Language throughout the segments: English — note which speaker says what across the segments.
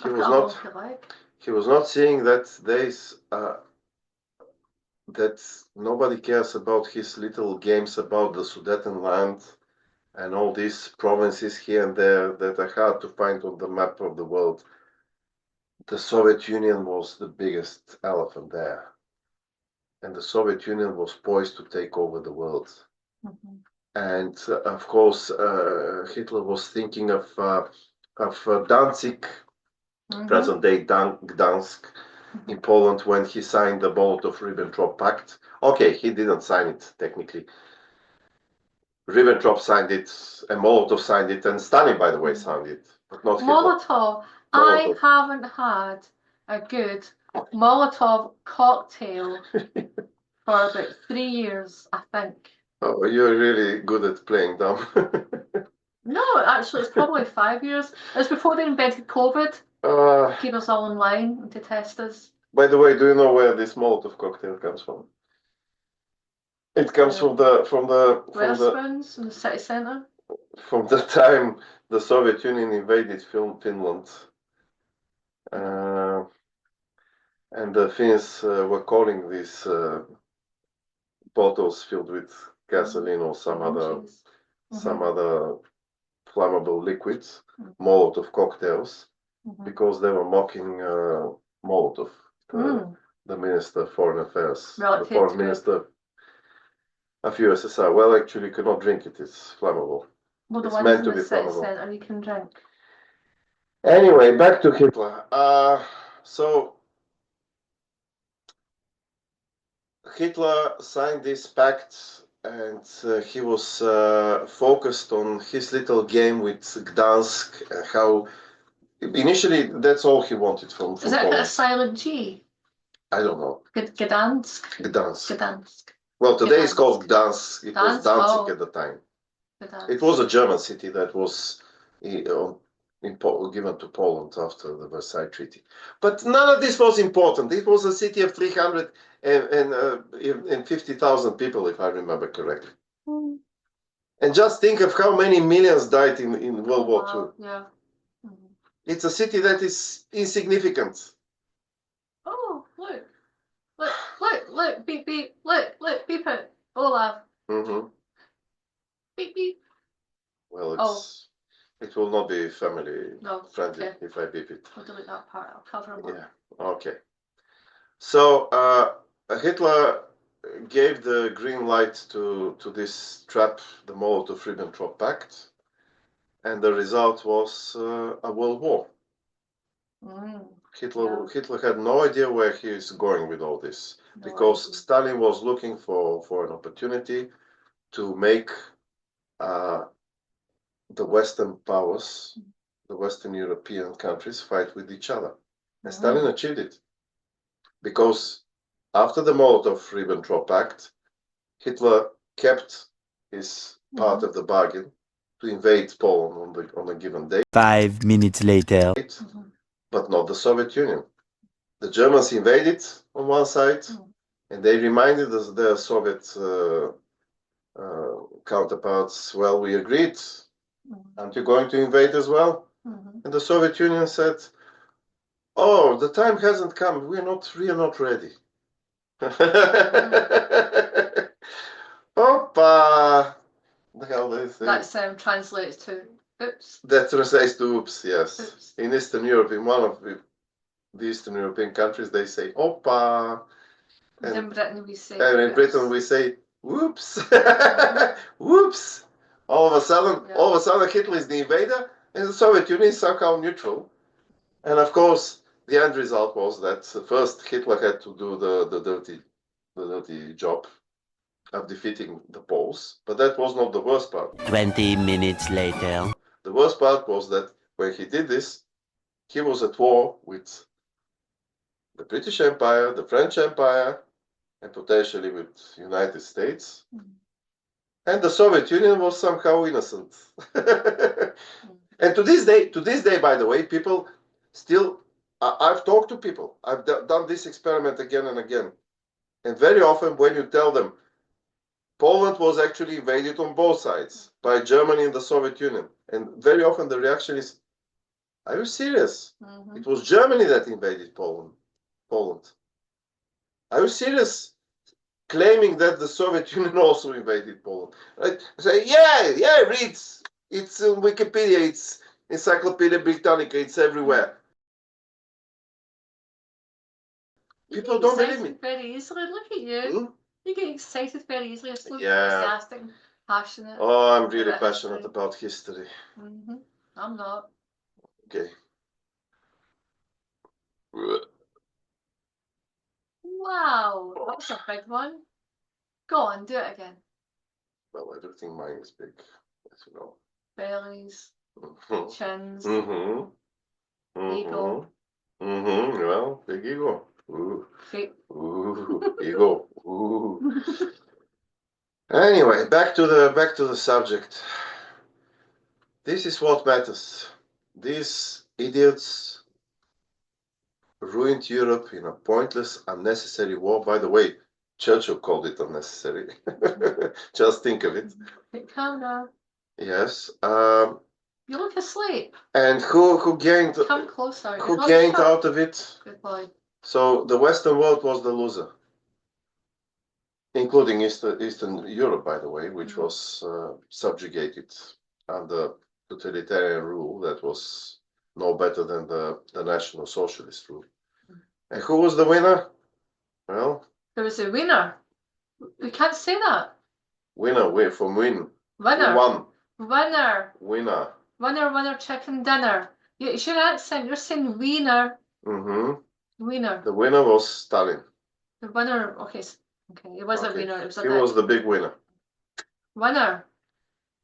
Speaker 1: he was not. He was not seeing that that nobody cares about his little games about the Sudetenland and all these provinces here and there that are hard to find on the map of the world. The Soviet Union was the biggest elephant there, and the Soviet Union was poised to take over the world. Mm-hmm. And of course, Hitler was thinking of Danzig, mm-hmm. present-day Gdansk, mm-hmm. in Poland when he signed the Molotov-Ribbentrop Pact. Okay, he didn't sign it technically. Ribbentrop signed it, and Molotov signed it, and Stalin, by the way, signed it, but not
Speaker 2: Molotov.
Speaker 1: Hitler.
Speaker 2: I haven't had a good Molotov cocktail for about 3 years, I think.
Speaker 1: Oh, you're really good at playing dumb.
Speaker 2: No, actually, it's probably 5 years. It was before they invented COVID. Keep us all in line and to test us.
Speaker 1: By the way, do you know where this Molotov cocktail comes from? It comes from the
Speaker 2: Wetherspoons in the city centre.
Speaker 1: From the time the Soviet Union invaded Finland, and the Finns were calling these bottles filled with gasoline or some other flammable liquids, Molotov cocktails, because they were mocking Molotov, the Minister of Foreign Affairs, the Foreign Minister of USSR. Well, actually, you cannot drink it; it's flammable.
Speaker 2: Well, the ones in the city centre you can drink.
Speaker 1: Anyway, back to Hitler. So Hitler signed this pact, and he was focused on his little game with Gdansk. How initially that's all he wanted from
Speaker 2: Is that
Speaker 1: Poland.
Speaker 2: a silent G?
Speaker 1: I don't know.
Speaker 2: Gdansk.
Speaker 1: Gdansk. Well, today it's called Gdansk. It was Danzig at the time. It was a German city that was given to Poland after the Versailles Treaty. But none of this was important. It was a city of 350,000 people, if I remember correctly. Mm. And just think of how many millions died in World War II.
Speaker 2: Yeah. Mm-hmm.
Speaker 1: It's a city that is insignificant.
Speaker 2: Oh, look, beep, beep, look, beep it, Olaf.
Speaker 1: Mm-hmm.
Speaker 2: Beep, beep.
Speaker 1: Well, it will not be family friendly if I beep it.
Speaker 2: I'll delete that part. I'll cover them up.
Speaker 1: Yeah. Okay. So Hitler gave the green light to this trap, the Molotov-Ribbentrop Pact, and the result was a world war. Hitler had no idea where he is going with all this, because Stalin was looking for an opportunity to make the Western powers, the Western European countries, fight with each other. And Stalin achieved it. Because after the Molotov-Ribbentrop Pact, Hitler kept his part of the bargain to invade Poland on a given date.
Speaker 3: 5 minutes later.
Speaker 1: But not the Soviet Union. The Germans invaded on one side, and they reminded their Soviet counterparts, well, we agreed. Aren't you going to invade as well? And the Soviet Union said, oh, the time hasn't come. We are not ready. Opa! The hell they say?
Speaker 2: That translates to oops.
Speaker 1: That translates to oops, yes. Oops. In Eastern Europe, in one of the Eastern European countries, they say opa.
Speaker 2: And in Britain we say
Speaker 1: in Britain we say whoops. Whoops. All of a sudden Hitler is the invader, and the Soviet Union is somehow neutral. And of course, the end result was that first Hitler had to do the dirty job of defeating the Poles, but that was not the worst part.
Speaker 3: 20 minutes later.
Speaker 1: The worst part was that when he did this, he was at war with the British Empire, the French Empire, and potentially with the United States. And the Soviet Union was somehow innocent. And to this day, by the way, people still, I've talked to people, I've done this experiment again and again. And very often when you tell them, Poland was actually invaded on both sides, by Germany and the Soviet Union. And very often the reaction is, Are you serious?
Speaker 2: Mhm.
Speaker 1: It was Germany that invaded Poland. Are you serious? Claiming that the Soviet Union also invaded Poland. Right? Say, yeah, read. It's in Wikipedia, it's Encyclopedia Britannica, it's everywhere.
Speaker 2: You
Speaker 1: People
Speaker 2: get
Speaker 1: don't believe
Speaker 2: excited
Speaker 1: me.
Speaker 2: very easily. Look at you.
Speaker 1: Hmm?
Speaker 2: You get excited very easily. You're so
Speaker 1: Yeah.
Speaker 2: enthusiastic and passionate.
Speaker 1: Oh, I'm really
Speaker 2: about
Speaker 1: passionate
Speaker 2: history.
Speaker 1: about history.
Speaker 2: I'm not.
Speaker 1: Okay.
Speaker 2: Wow, that's a big one. Go on, do it again.
Speaker 1: Well, everything mine is big, as you know.
Speaker 2: Bellies,
Speaker 1: Mm-hmm.
Speaker 2: chins,
Speaker 1: Mm-hmm.
Speaker 2: ego.
Speaker 1: Mm-hmm. Well, big ego. Ooh.
Speaker 2: Feet.
Speaker 1: Ooh. Ego. Ooh. Anyway, back to the subject. This is what matters. These idiots ruined Europe in a pointless, unnecessary war. By the way, Churchill called it unnecessary. Just think of it.
Speaker 2: Calm down.
Speaker 1: Yes.
Speaker 2: You look asleep.
Speaker 1: And who gained?
Speaker 2: Come closer.
Speaker 1: Who
Speaker 2: You're
Speaker 1: gained
Speaker 2: not
Speaker 1: out of it?
Speaker 2: Good boy.
Speaker 1: So the Western world was the loser, including Eastern Europe, by the way, which was subjugated under totalitarian rule that was no better than the National Socialist rule. And who was the winner? Well,
Speaker 2: There was a winner. We can't say that.
Speaker 1: winner from win.
Speaker 2: Winner.
Speaker 1: Who won?
Speaker 2: Winner.
Speaker 1: Winner.
Speaker 2: Winner, chicken dinner. It's your accent. You're saying wiener.
Speaker 1: Mm-hmm.
Speaker 2: Winner.
Speaker 1: The winner was Stalin.
Speaker 2: The winner. Okay. Okay. It wasn't
Speaker 1: Okay.
Speaker 2: winner. It was a
Speaker 1: He was the big winner.
Speaker 2: winner.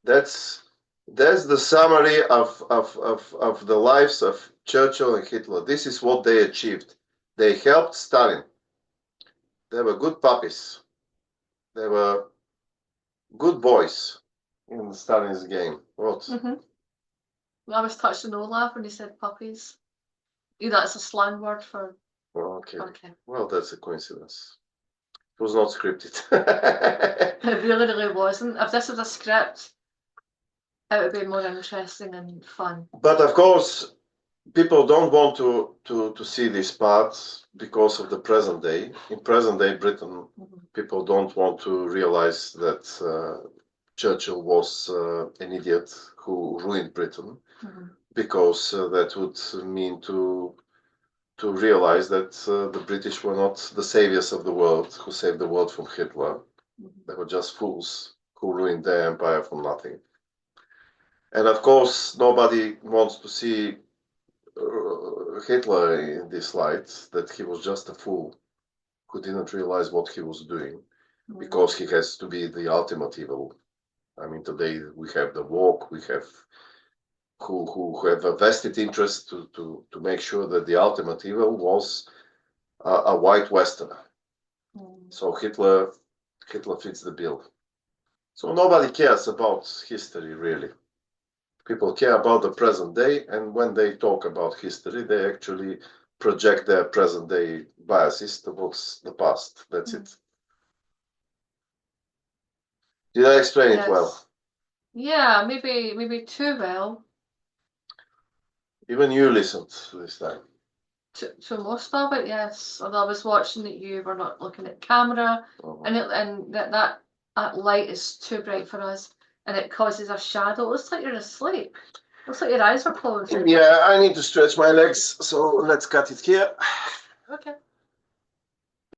Speaker 1: That's the summary of the lives of Churchill and Hitler. This is what they achieved. They helped Stalin. They were good puppies. They were good boys in Stalin's game. What?
Speaker 2: I was touched on Olaf when he said puppies. That's a slang word for.
Speaker 1: Okay.
Speaker 2: Okay.
Speaker 1: Well, that's a coincidence. It was not scripted.
Speaker 2: It really wasn't. If this was a script, it would be more interesting and fun.
Speaker 1: But of course, people don't want to see this part because of the present day. In present day Britain, people don't want to realize that Churchill was an idiot who ruined Britain, because that would mean to realize that the British were not the saviors of the world who saved the world from Hitler. They were just fools who ruined their empire from nothing. And of course, nobody wants to see Hitler in this light, that he was just a fool who didn't realize what he was doing, because he has to be the ultimate evil. I mean, today we have the woke, we have who have a vested interest to make sure that the ultimate evil was a white Westerner. So Hitler fits the bill. So nobody cares about history, really. People care about the present day, and when they talk about history, they actually project their present day biases towards the past. That's it. Did I explain it well?
Speaker 2: Yeah, maybe too well.
Speaker 1: Even you listened this time.
Speaker 2: To most of it, yes. Although I was watching that you were not looking at camera, and that light is too bright for us, and it causes a shadow. It looks like you're asleep. It looks like your eyes are closed.
Speaker 1: Yeah, I need to stretch my legs, so let's cut it here.
Speaker 2: Okay.